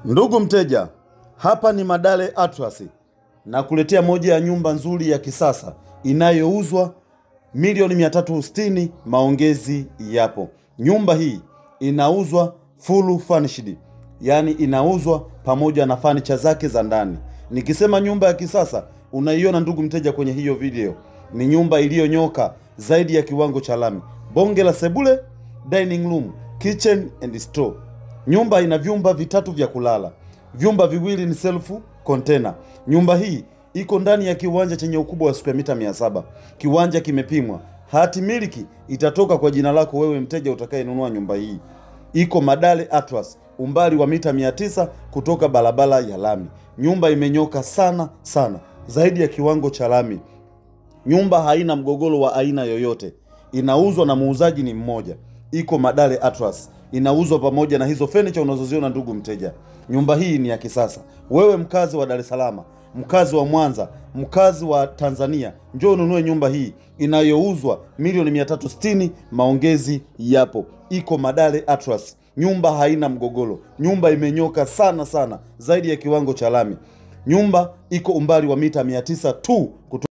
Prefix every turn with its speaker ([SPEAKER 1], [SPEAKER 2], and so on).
[SPEAKER 1] Ndugu mteja, hapa ni Madale Atlas na kuletea moja ya nyumba nzuri ya kisasa inayouzwa milioni 360. Maongezi yapo. Nyumba hii inauzwa full furnished, yani inauzwa pamoja na furniture zake za ndani. Nikisema nyumba ya kisasa, unaiona ndugu mteja kwenye hiyo video. Ni nyumba iliyonyoka zaidi ya kiwango cha lami. Bonge la sebule, dining room, kitchen and store. Nyumba ina vyumba vitatu vya kulala. Vyumba viwili ni self container. Nyumba hii iko ndani ya kiwanja chenye ukubwa wa square mita 700. Kiwanja kimepimwa. Hati miliki itatoka kwa jina lako wewe mteja utakayenunua nyumba hii. Iko Madale Atlas, umbali wa mita 900 kutoka barabara ya lami. Nyumba imenyoka sana zaidi ya kiwango cha lami. Nyumba haina mgogoro wa aina yoyote. Inauzwa na muuzaji ni mmoja. Iko Madale Atlas. Inauzwa pamoja na hizo furniture unazoziona ndugu mteja. Nyumba hii ni ya kisasa. Wewe mkazi wa Dar es Salaam, mkazi wa Mwanza, mkazi wa Tanzania, njoo ununue nyumba hii inayouzwa milioni 360. Maongezi yapo. Iko Madale Atlas. Nyumba haina mgogoro. Nyumba imenyoka sana zaidi ya kiwango cha lami. Nyumba iko umbali wa mita 900 tu kutoka